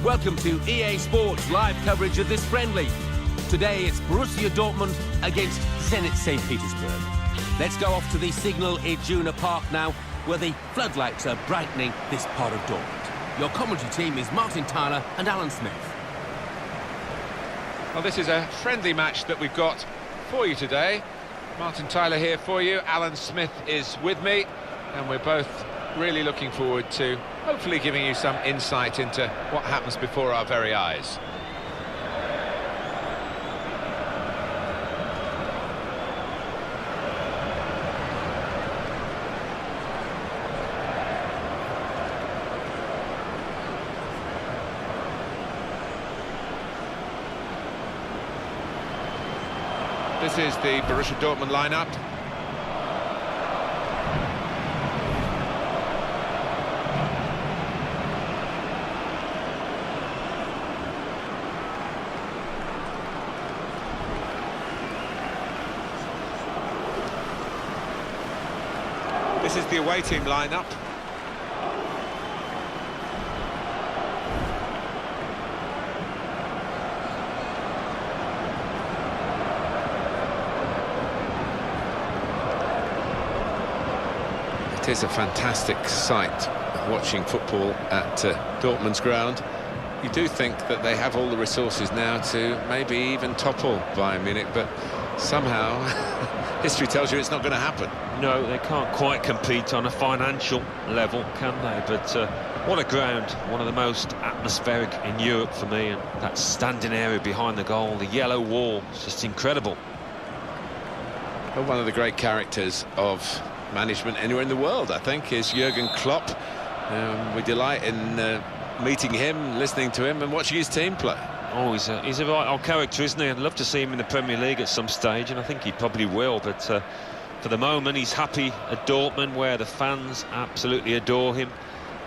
Welcome to EA Sports live coverage of this friendly. Today it's Borussia Dortmund against Zenit St. Petersburg. Let's go off to the Signal Iduna Park now, where the floodlights are brightening this part of Dortmund. Your commentary team is Martin Tyler and Alan Smith. Well, this is a friendly match that we've got for you today. Martin Tyler here for you, Alan Smith is with me, and we're both really looking forward to hopefully giving you some insight into what happens before our very eyes. This is the Borussia Dortmund lineup. This is the away team lineup. It is a fantastic sight watching football at Dortmund's ground. You do think that they have all the resources now to maybe even topple Bayern Munich, but somehow history tells you it's not going to happen. No, they can't quite compete on a financial level, can they? But what a ground, one of the most atmospheric in Europe for me, and that standing area behind the goal, the yellow wall, it's just incredible. Well, one of the great characters of management anywhere in the world, I think, is Jurgen Klopp. We delight in meeting him, listening to him and watching his team play. Oh, he's a right old character, isn't he? I'd love to see him in the Premier League at some stage, and I think he probably will, but for the moment he's happy at Dortmund, where the fans absolutely adore him,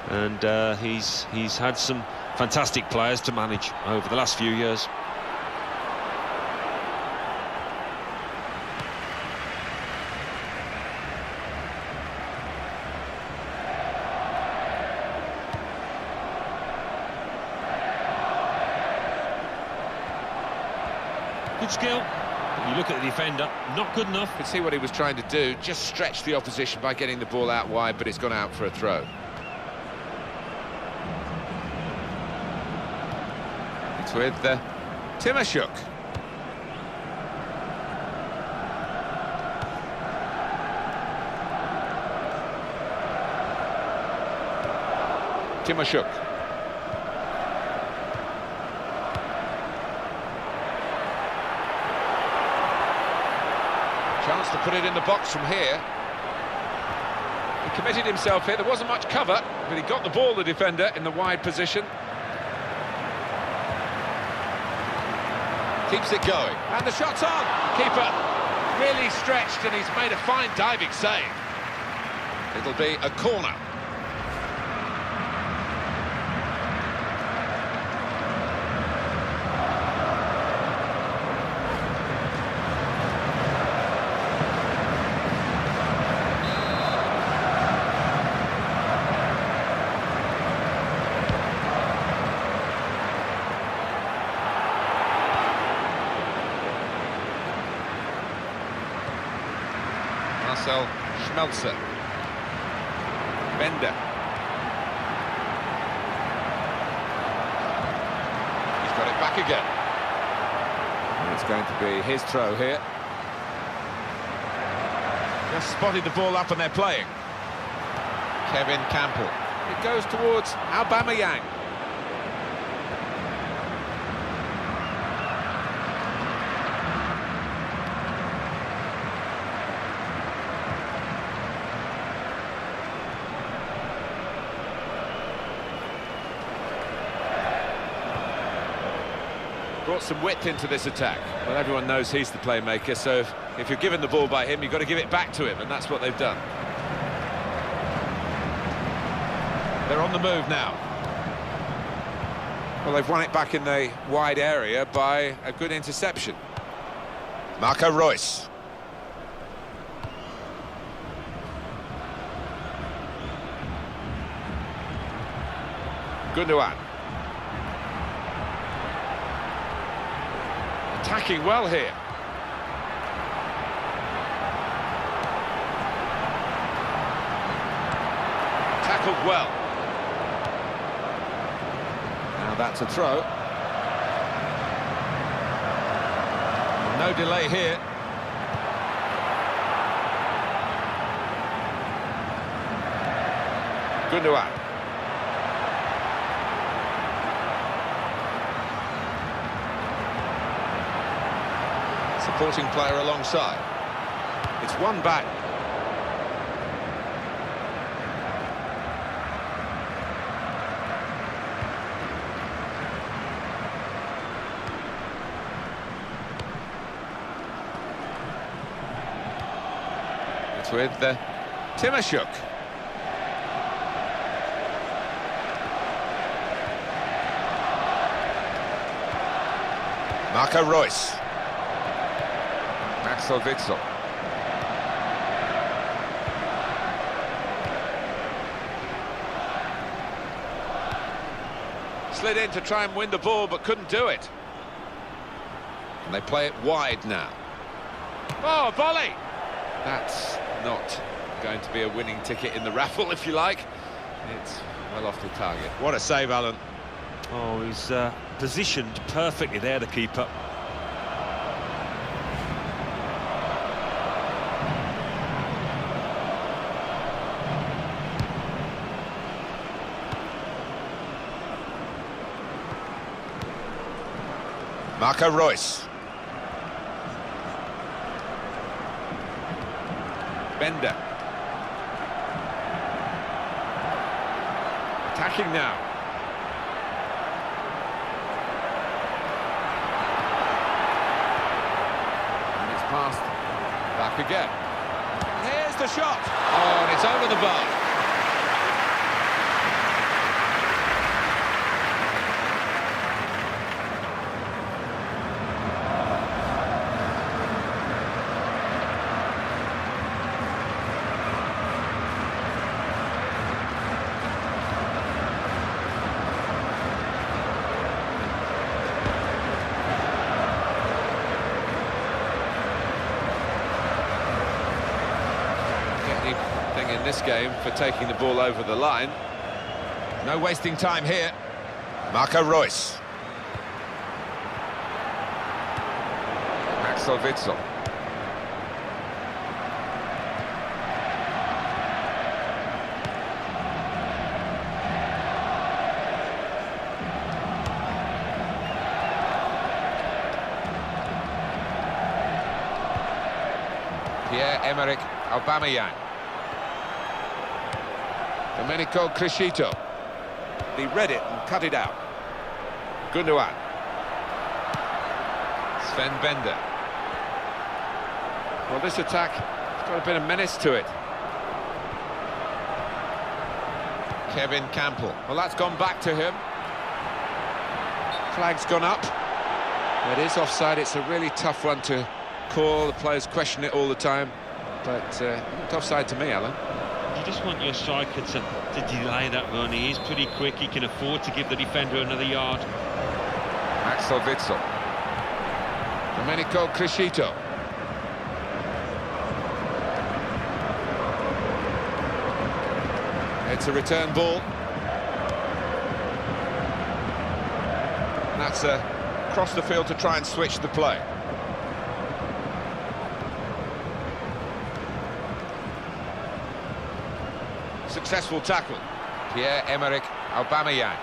and he's had some fantastic players to manage over the last few years. Good skill. You look at the defender, not good enough. You could see what he was trying to do, just stretch the opposition by getting the ball out wide, but it's gone out for a throw. It's with Timashuk. Timashuk. Chance to put it in the box from here. He committed himself here. There wasn't much cover, but he got the ball, the defender, in the wide position. Keeps it going. And the shot's on. Keeper really stretched, and he's made a fine diving save. It'll be a corner. Schmelzer. Bender. He's got it back again. And it's going to be his throw here. Just spotted the ball up and they're playing. Kevin Campbell. It goes towards Aubameyang. Brought some width into this attack. Well, everyone knows he's the playmaker, so if you're given the ball by him, you've got to give it back to him, and that's what they've done. They're on the move now. Well, they've won it back in the wide area by a good interception. Marco Reus. Gundogan. attacking well here. Tackled well. Now that's a throw. No delay here. Iduna. Supporting player alongside. It's one back. It's with Timashuk. Marco Reus. Axel Witsel. Slid in to try and win the ball, but couldn't do it. And they play it wide now. Oh, volley! That's not going to be a winning ticket in the raffle, if you like. It's well off the target. What a save, Alan. Oh, he's positioned perfectly there, the keeper. Marco Reus. Bender. Attacking now. And it's passed. Back again. Here's the shot. Oh, and it's over the bar. Thing in this game for taking the ball over the line. No wasting time here. Marco Reus. Axel Witsel. Pierre-Emerick Aubameyang. Domenico Crescito. He read it and cut it out. Gundogan. Sven Bender. Well, this attack has got a bit of menace to it. Kevin Campbell. Well, that's gone back to him. Flag's gone up. It is offside. It's a really tough one to call. The players question it all the time. But it's offside to me, Alan. You just want your striker to delay that run. He is pretty quick. He can afford to give the defender another yard. Axel Witsel. Domenico Crescito. It's a return ball. That's across the field to try and switch the play. Successful tackle. Pierre-Emerick Aubameyang.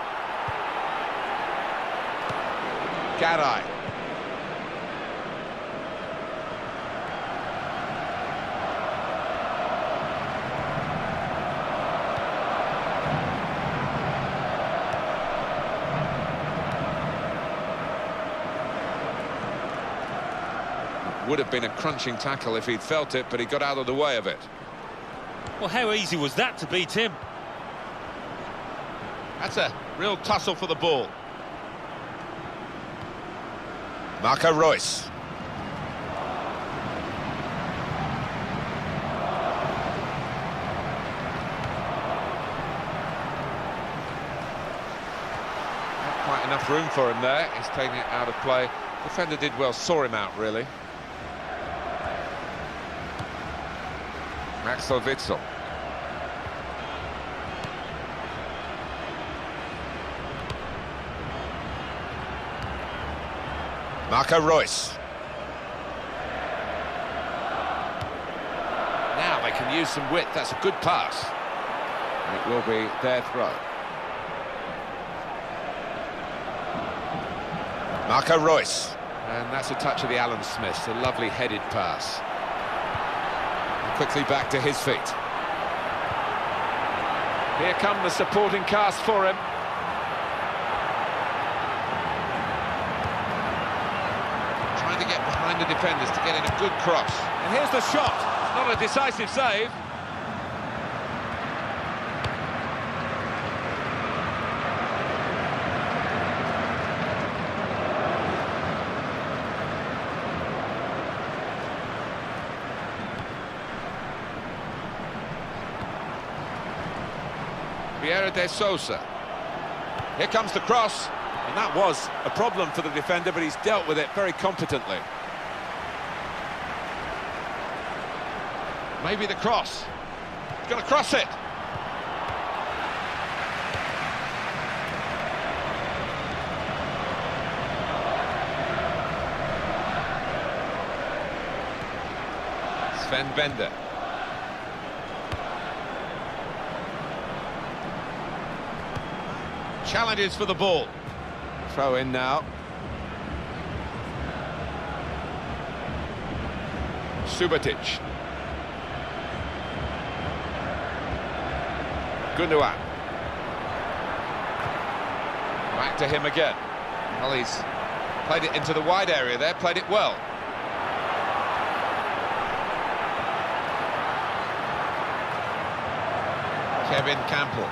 Garay. Would have been a crunching tackle if he'd felt it, but he got out of the way of it. Well, how easy was that to beat him? That's a real tussle for the ball. Marco Reus. Not quite enough room for him there. He's taking it out of play Defender did well, saw him out, really. Axel Witsel. Marco Reus. Now they can use some width. That's a good pass. And it will be their throw. Marco Reus. And that's a touch of the Alan Smiths. A lovely headed pass. And quickly back to his feet. Here come the supporting cast for him. Trying to get behind the defenders to get in a good cross. And here's the shot. It's not a decisive save. Vieira de Sousa. Here comes the cross, and that was a problem for the defender, but he's dealt with it very competently. Maybe the cross. He's going to cross it. Sven Bender. Challenges for the ball. Throw in now. Subotic. Gundogan. Back to him again. Well, he's played it into the wide area there, played it well. Kevin Campbell.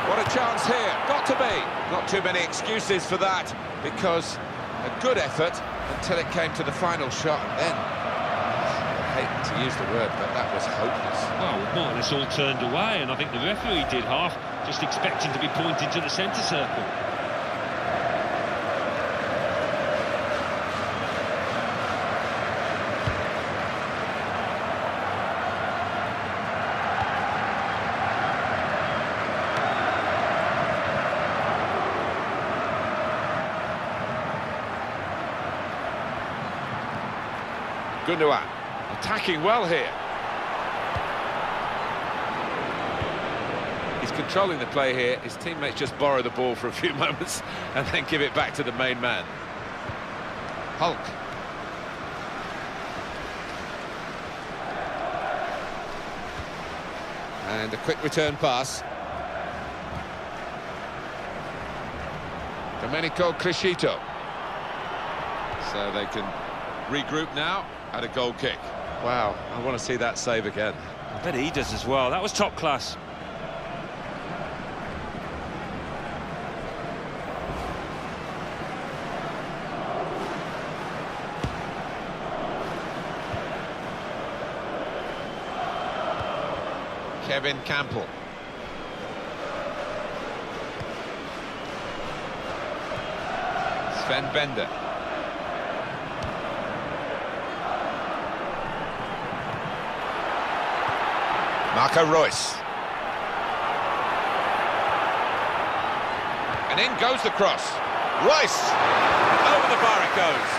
What a chance here, got to be. Not too many excuses for that, because a good effort until it came to the final shot, and then, I hate to use the word, but that was hopeless. Well, more or less all turned away, and I think the referee did half, just expecting to be pointed to the centre circle. Gundogan, attacking well here. He's controlling the play here. His teammates just borrow the ball for a few moments and then give it back to the main man. Hulk. And a quick return pass. Domenico Crescito. So they can regroup now at a goal kick. Wow, I want to see that save again. I bet he does as well. That was top class. Kevin Campbell. Sven Bender. Marco Reus. And in goes the cross. Reus! Over the bar it goes.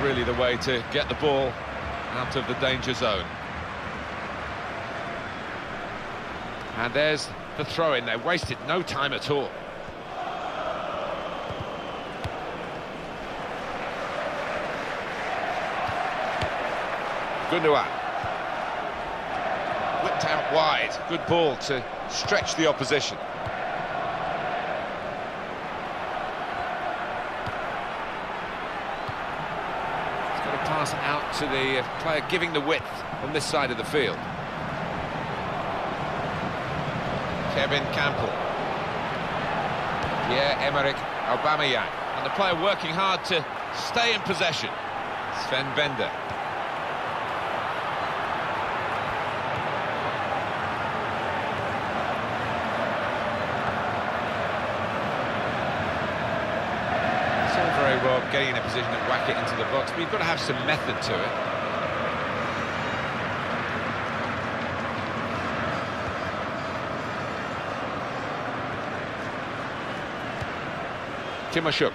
Really the way to get the ball out of the danger zone. And there's the throw-in. They wasted no time at all. Gundogan. Whipped out wide. Good ball to stretch the opposition. pass out to the player giving the width on this side of the field. Kevin Campbell. Pierre-Emerick Aubameyang. And the player working hard to stay in possession. Sven Bender. It's all very well getting in a position to whack it into the box, but you've got to have some method to it. Timoshuk.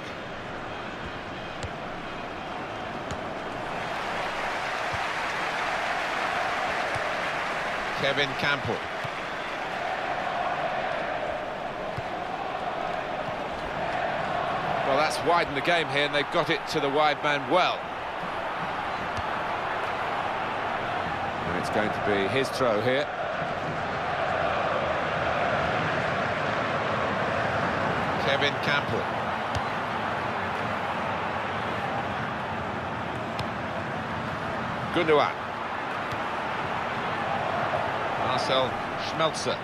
Kevin Campbell. Well, that's widened the game here, and they've got it to the wide man well. And it's going to be his throw here. Kevin Campbell. Gundogan. Marcel Schmelzer.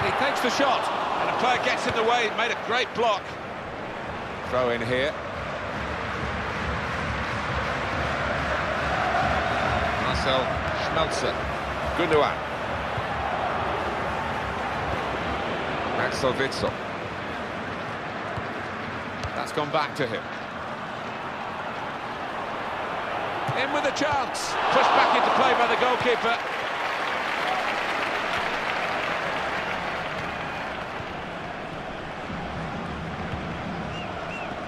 He takes the shot, and the player gets in the way, made a great block. Throw in here. Marcel Schmelzer. Gundogan. Axel Witsel. That's gone back to him. In with a chance. Pushed back into play by the goalkeeper.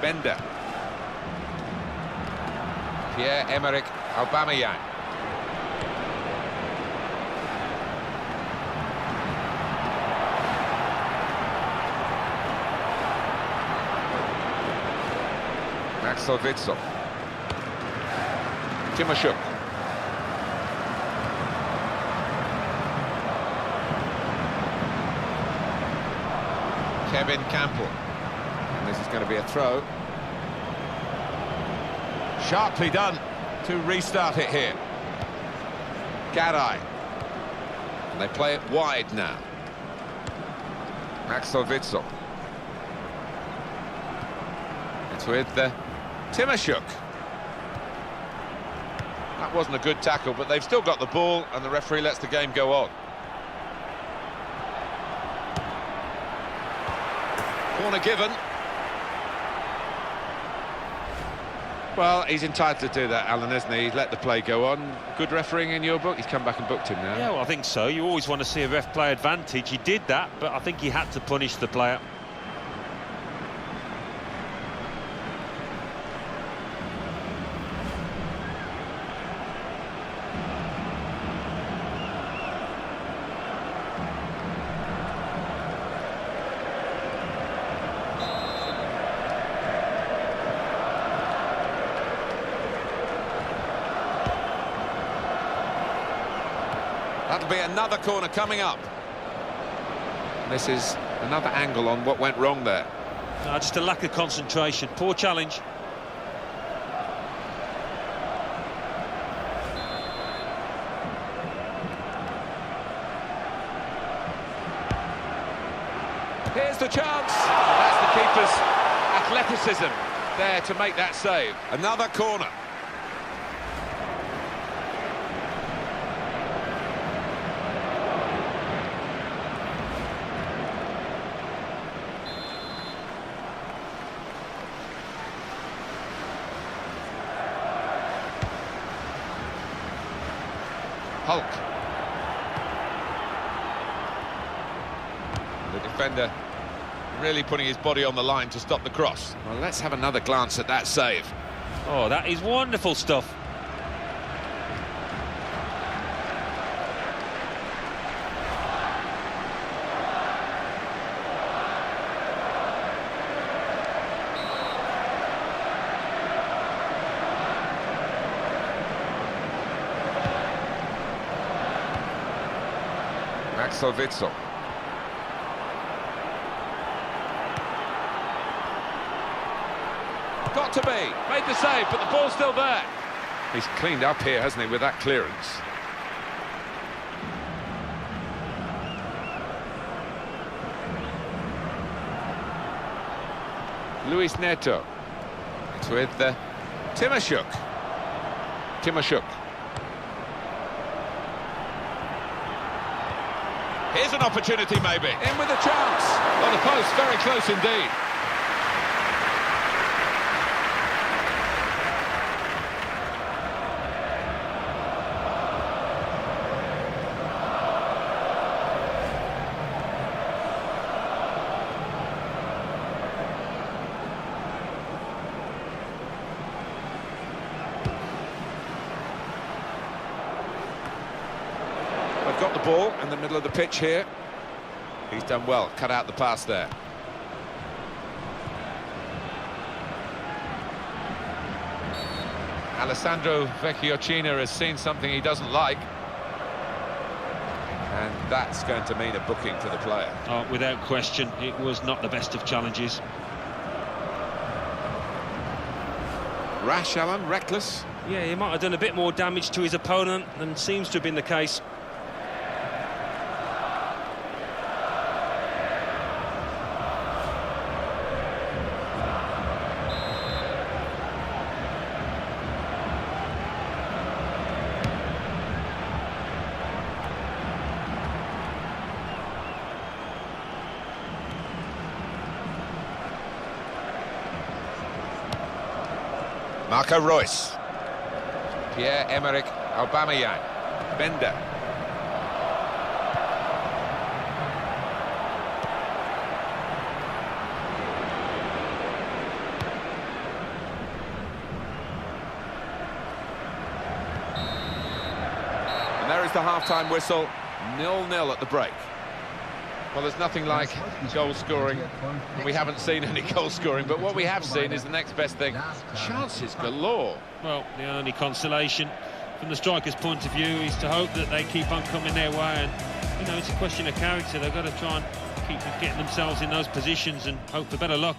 Bender. Pierre-Emerick Aubameyang. Axel Witsel. Timoshuk. Kevin Campbell. And this is going to be a throw. Sharply done to restart it here. Garay. And they play it wide now. Axel Witsel. It's with Timoshuk. That wasn't a good tackle, but they've still got the ball, and the referee lets the game go on. Corner given. Well, he's entitled to do that, Alan, isn't he? He's let the play go on. Good refereeing in your book? He's come back and booked him now. Yeah, well, I think so. You always want to see a ref play advantage. He did that, but I think he had to punish the player. That'll be another corner coming up. This is another angle on what went wrong there. No, just a lack of concentration. Poor challenge. Here's the chance. That's the keeper's athleticism there to make that save. Another corner. Hulk. The defender really putting his body on the line to stop the cross. Well, let's have another glance at that save. Oh, that is wonderful stuff. Axel Witsel. Got to be. Made the save, but the ball's still there. He's cleaned up here, hasn't he, with that clearance? Luis Neto. It's with Timashuk. Here's an opportunity, maybe. In with a chance. On the post, very close indeed. They've got the ball in the middle of the pitch here. He's done well, cut out the pass there. Alessandro Vecchioncina has seen something he doesn't like. And that's going to mean a booking for the player. Oh, without question, it was not the best of challenges. Rash, Alan, reckless. Yeah, he might have done a bit more damage to his opponent than seems to have been the case. Marco Reus. Pierre-Emerick Aubameyang. Bender. And there is the half-time whistle. 0-0 at the break. Well, there's nothing like goal scoring. We haven't seen any goal scoring, but what we have seen is the next best thing. Chances galore. Well, the only consolation from the striker's point of view is to hope that they keep on coming their way. And, you know, it's a question of character. They've got to try and keep getting themselves in those positions and hope for better luck.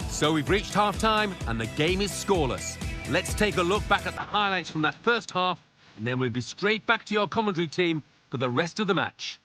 So we've reached half-time and the game is scoreless. Let's take a look back at the highlights from that first half, and then we'll be straight back to your commentary team for the rest of the match.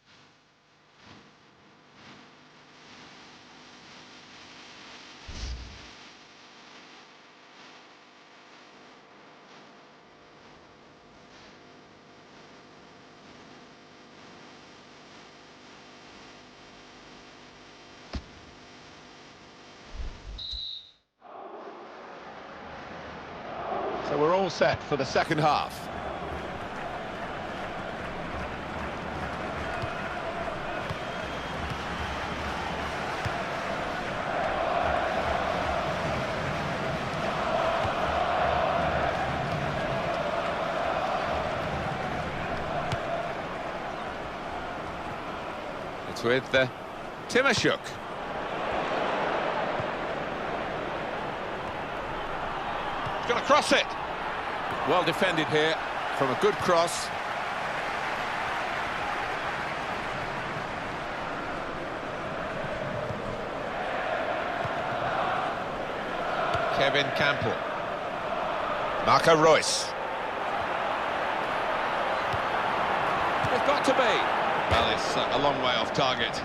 So we're all set for the second half. It's with Timashuk. He's going to cross it. Well defended here from a good cross. Kevin Campbell. Marco Reus. It's got to be. Well, it's a long way off target.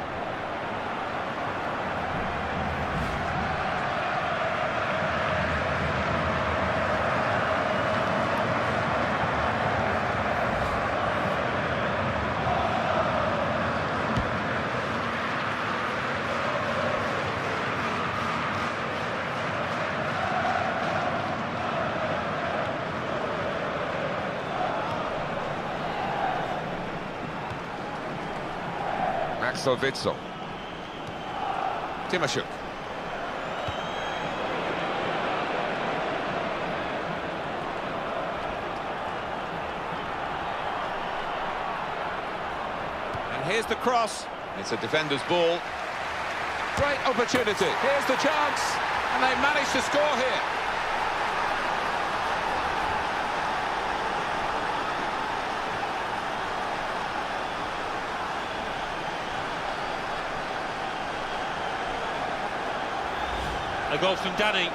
Axel Witsel. Timashuk. And here's the cross. It's a defender's ball. Great opportunity. Here's the chance. And they managed to score here. A goal from Danny,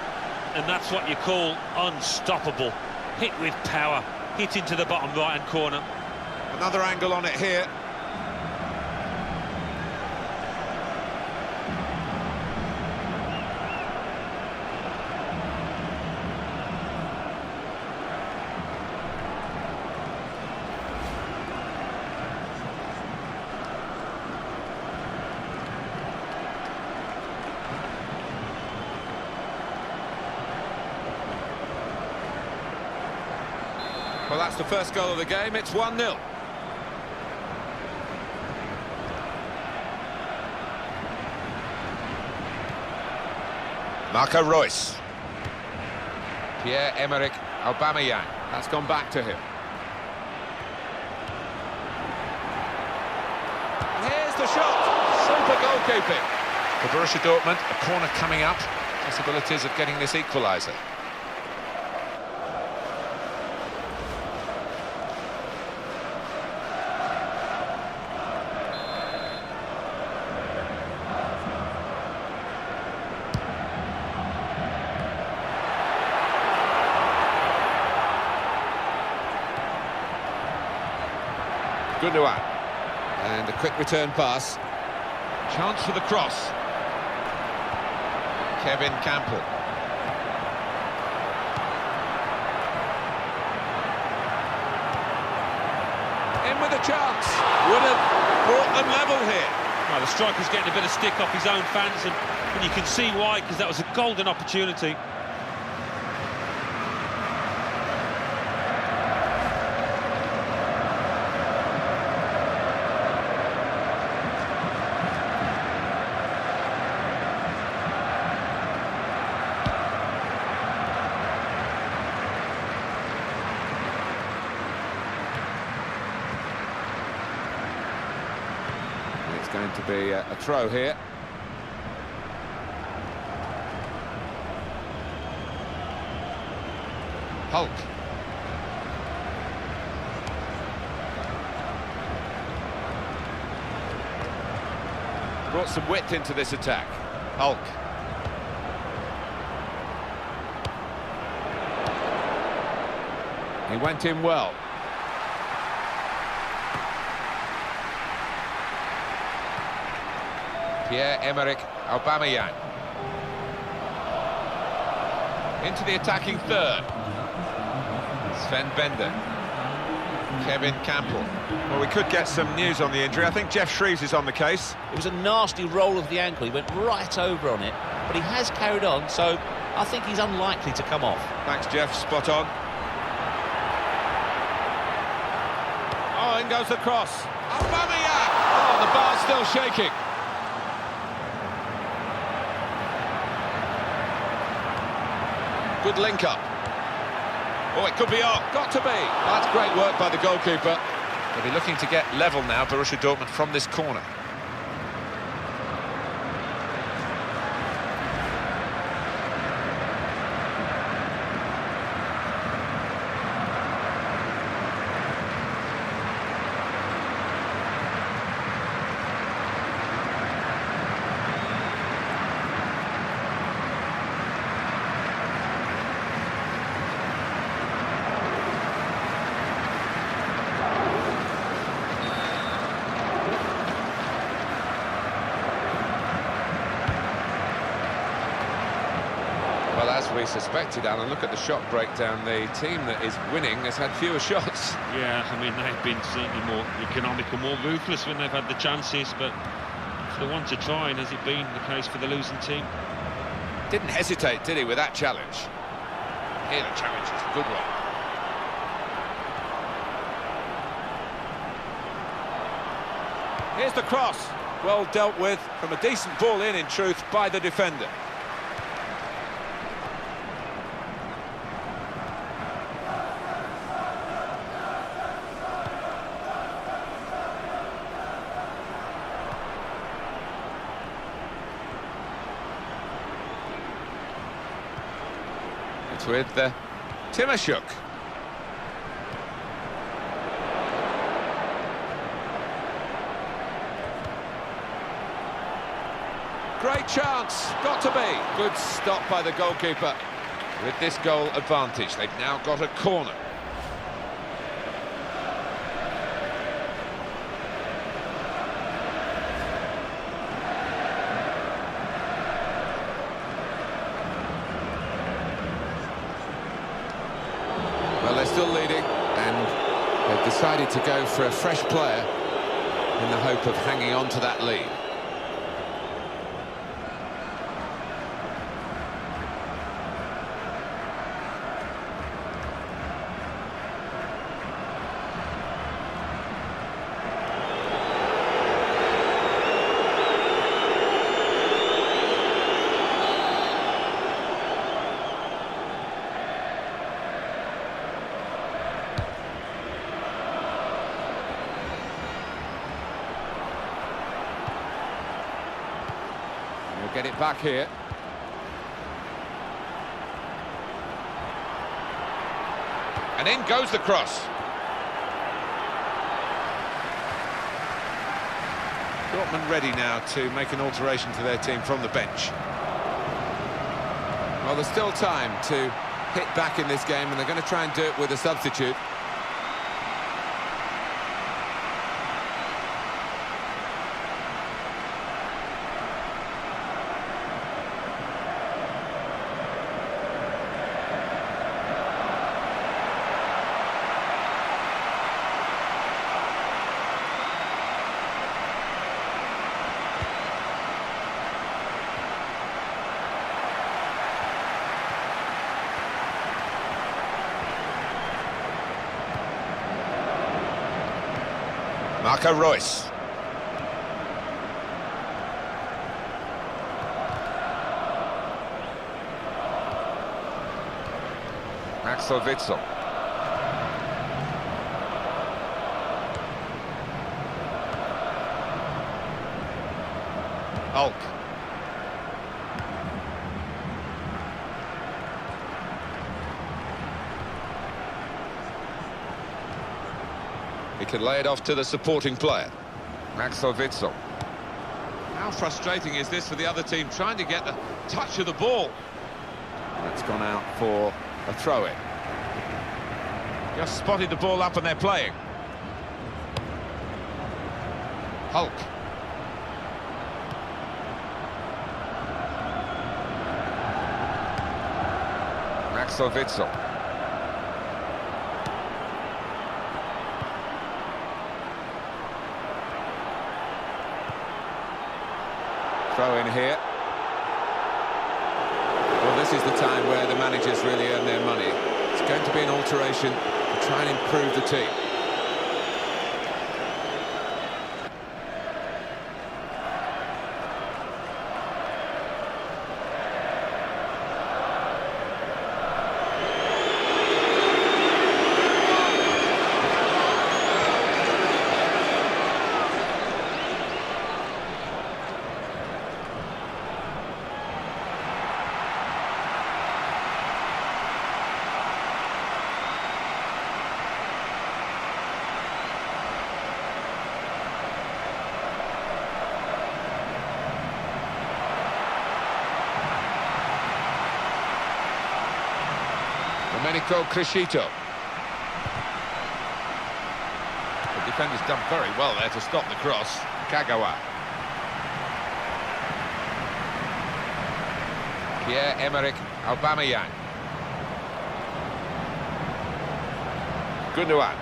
and that's what you call unstoppable. Hit with power, hit into the bottom right-hand corner. Another angle on it here. Well, that's the first goal of the game. It's 1-0. Marco Reus. Pierre-Emerick Aubameyang. That's gone back to him. And here's the shot. Super goalkeeping. For Borussia Dortmund, a corner coming up. Possibilities of getting this equaliser. Iduna. And a quick return pass. Chance for the cross. Kevin Campbell. In with a chance. Would have brought them level here. Well, the striker's getting a bit of stick off his own fans, and you can see why, because that was a golden opportunity. Going to be a throw here. Hulk. Brought some width into this attack. Hulk. He went in well. Pierre-Emerick Aubameyang. Into the attacking third. Sven Bender. Kevin Campbell. Well, we could get some news on the injury. I think Jeff Shreves is on the case. It was a nasty roll of the ankle. He went right over on it, but he has carried on, so I think he's unlikely to come off. Thanks, Jeff. Spot on. Oh, in goes the cross. Aubameyang! Oh, the bar's still shaking. Good link up. Oh, it could be on. Got to be. That's great work by the goalkeeper. They'll be looking to get level now, Borussia Dortmund, from this corner. Well, as we suspected, Alan, look at the shot breakdown. The team that is winning has had fewer shots. Yeah, I mean, they've been certainly more economical, more ruthless when they've had the chances, but if they want to try, and has it been the case for the losing team? Didn't hesitate, did he, with that challenge? Here, the challenge is a good one. Here's the cross. Well dealt with from a decent ball in truth, by the defender. It's with Timashuk. Great chance, got to be. Good stop by the goalkeeper. With this goal advantage, they've now got a corner. Well, they're still leading, and they've decided to go for a fresh player in the hope of hanging on to that lead. Get it back here. And in goes the cross. Dortmund ready now to make an alteration to their team from the bench. Well, there's still time to hit back in this game, and they're going to try and do it with a substitute. Marco Reus. Axel Witsel. Hulk. He can lay it off to the supporting player. Axel Witsel. How frustrating is this for the other team, trying to get the touch of the ball? That's gone out for a throw-in. Just spotted the ball up and they're playing. Hulk. Axel Witsel. Throw in here. Well, this is the time where the managers really earn their money. It's going to be an alteration to try and improve the team. Domenico Crescito. The defender's done very well there to stop the cross. Kagawa. Pierre-Emerick Aubameyang. Gundogan.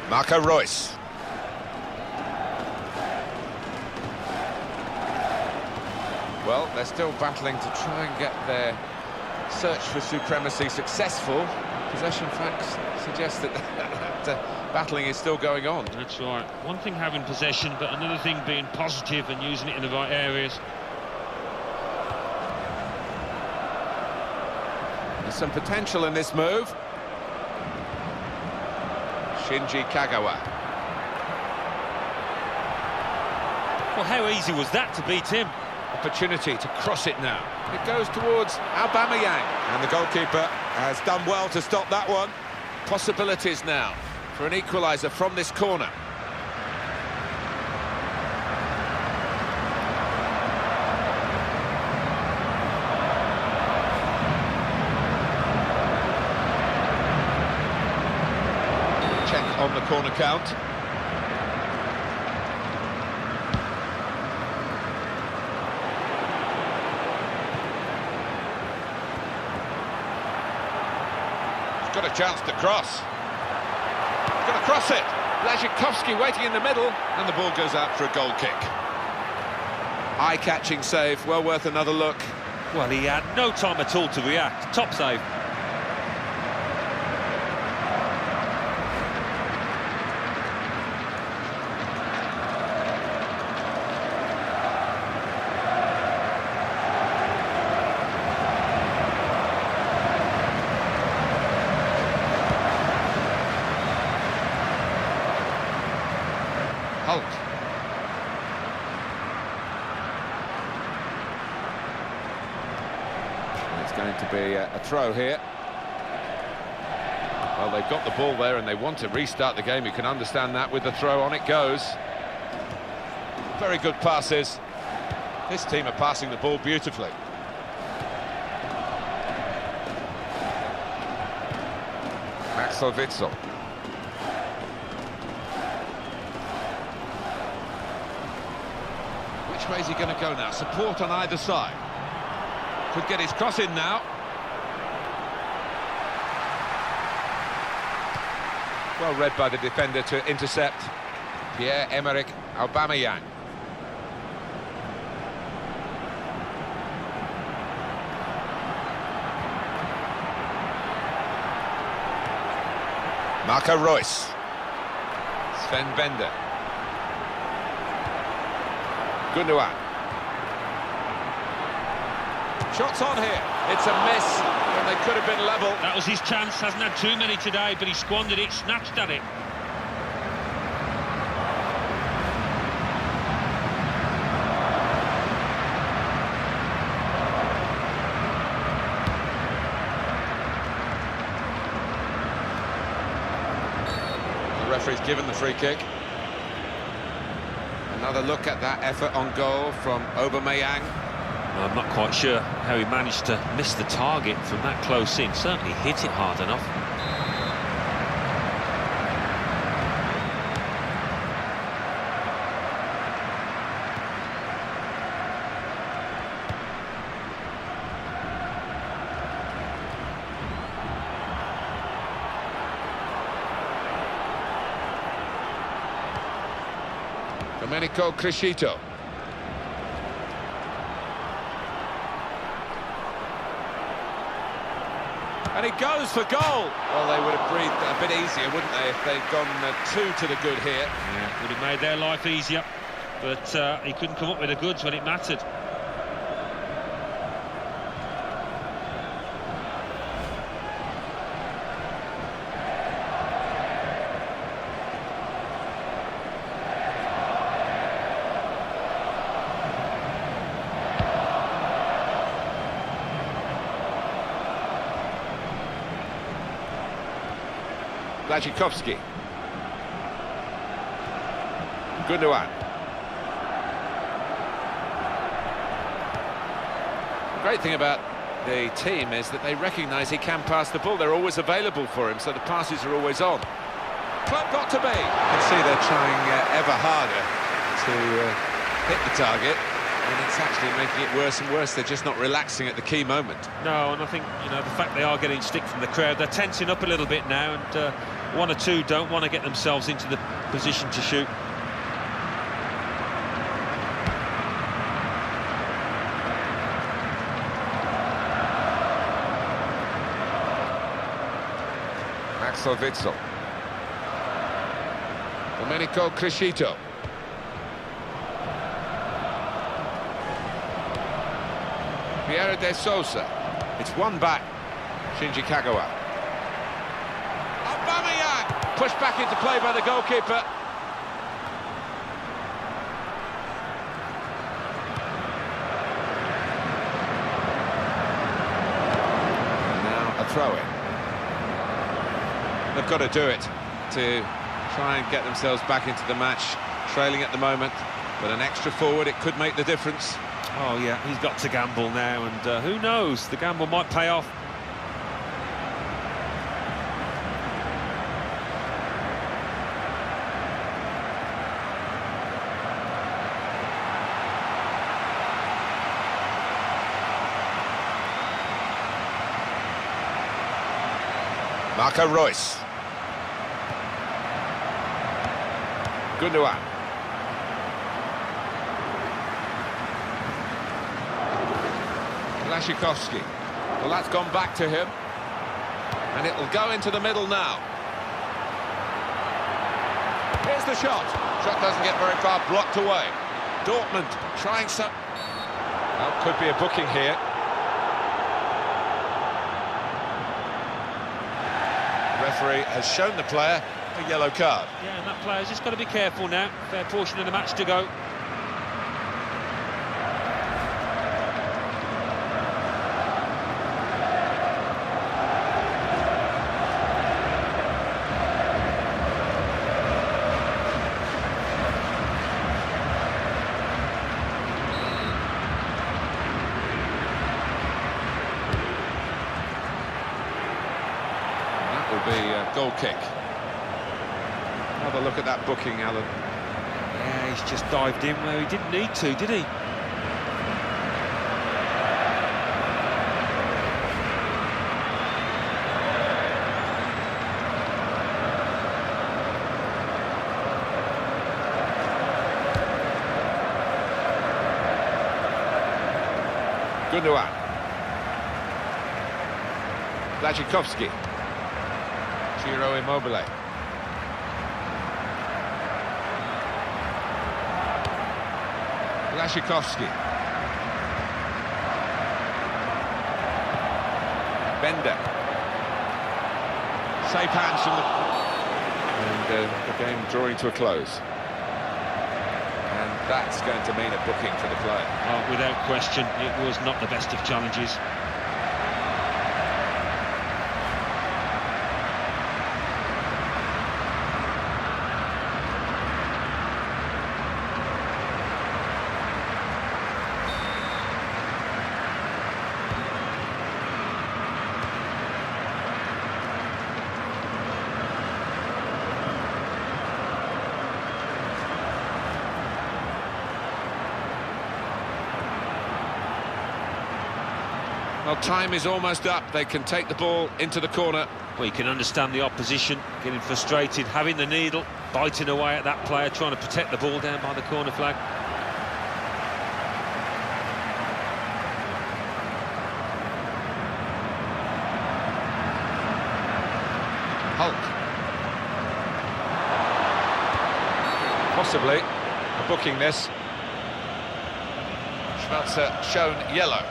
Marco Reus. Well, they're still battling to try and get their search for supremacy successful. Possession facts suggest that battling is still going on. That's right. One thing having possession, but another thing being positive and using it in the right areas. There's some potential in this move. Shinji Kagawa. Well, how easy was that to beat him? Opportunity to cross it now. It goes towards Aubameyang. And the goalkeeper has done well to stop that one. Possibilities now for an equaliser from this corner. Check on the corner count. Got a chance to cross. Going to cross it. Blazikowski waiting in the middle, and the ball goes out for a goal kick. Eye-catching save, well worth another look. Well, he had no time at all to react. Top save. Halt. It's going to be a throw here. Well, they've got the ball there and they want to restart the game. You can understand that with the throw. On it goes. Very good passes. This team are passing the ball beautifully. Maxwell Witsel. Which way is he going to go now? Support on either side. Could get his cross in now. Well read by the defender to intercept. Pierre-Emerick Aubameyang. Marco Reus. Sven Bender. Gundogan. Shots on here. It's a miss, and they could have been level. That was his chance. Hasn't had too many today, but he squandered it, snatched at it. The referee's given the free kick. Another look at that effort on goal from Aubameyang. I'm not quite sure how he managed to miss the target from that close in. Certainly hit it hard enough. Domenico Crescito. And he goes for goal. Well, they would have breathed a bit easier, wouldn't they, if they'd gone two to the good here. Yeah, would have made their life easier, but he couldn't come up with the goods when it mattered. Blazikowski. Gundogan. The great thing about the team is that they recognise he can pass the ball. They're always available for him, so the passes are always on. Club got to be. You can see they're trying ever harder to hit the target, and it's actually making it worse and worse. They're just not relaxing at the key moment. No, and I think, you know, the fact they are getting stick from the crowd, they're tensing up a little bit now, and one or two don't want to get themselves into the position to shoot. Maxwell Witsel. Domenico Crescito. Piero de Sousa. It's one back. Shinji Kagawa. Aubameyang pushed back into play by the goalkeeper. throw-in. They've got to do it to try and get themselves back into the match, trailing at the moment, but an extra forward, it could make the difference. Oh yeah, he's got to gamble now, and who knows, the gamble might pay off. Marco Reus. Gundogan. Blaszczykowski. Well, that's gone back to him. And it'll go into the middle now. Here's the shot. Shot doesn't get very far, blocked away. Dortmund trying some... Well, could be a booking here. Referee has shown the player a yellow card. Yeah, and that player's just got to be careful now. Fair portion of the match to go. Be a goal kick. Have a look at that booking, Alan. Yeah, he's just dived in where he didn't need to, did he? Gundogan. Blaszczykowski. Ciro Immobile. Blaszczykowski. Bender. Safe hands from the... And the game drawing to a close. And that's going to mean a booking for the player. Oh, without question, it was not the best of challenges. Well, time is almost up. They can take the ball into the corner. Well, you can understand the opposition getting frustrated, having the needle, biting away at that player, trying to protect the ball down by the corner flag. Hulk. Possibly a booking this. Schmelzer shown yellow.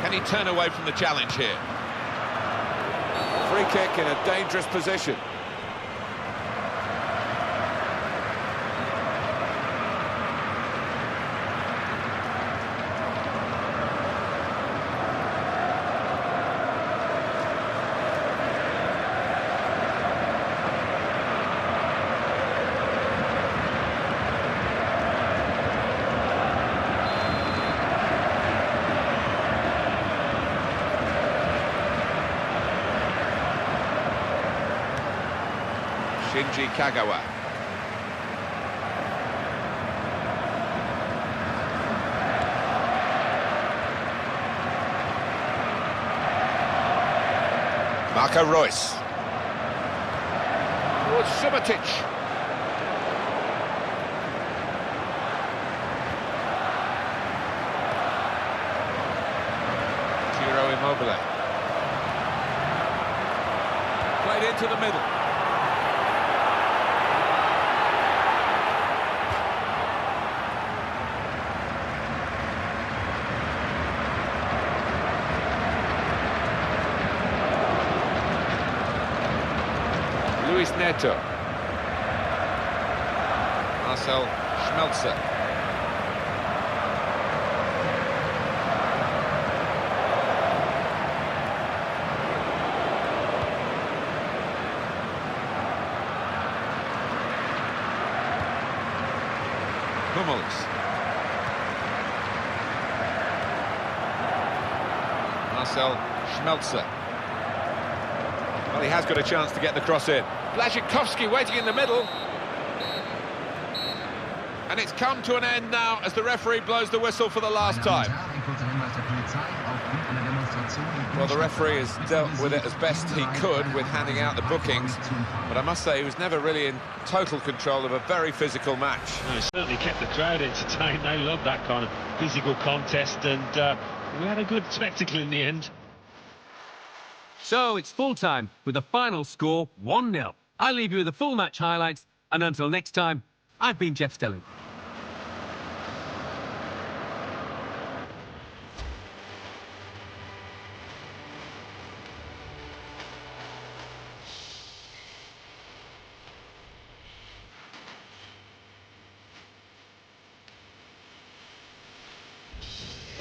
Can he turn away from the challenge here? Free kick in a dangerous position. Shinji Kagawa. Marco Reus. towards Subotic. Ciro Immobile. Played into the middle. Luis Neto. Marcel Schmelzer. Hummels. Marcel Schmelzer. Well, he has got a chance to get the cross in. Błaszczykowski waiting in the middle. And it's come to an end now as the referee blows the whistle for the last time. Well, the referee has dealt with it as best he could with handing out the bookings. But I must say, he was never really in total control of a very physical match. No, he certainly kept the crowd entertained. They loved that kind of physical contest, and we had a good spectacle in the end. So it's full time with the final score 1-0. I'll leave you with the full match highlights, and until next time, I've been Jeff Stelling.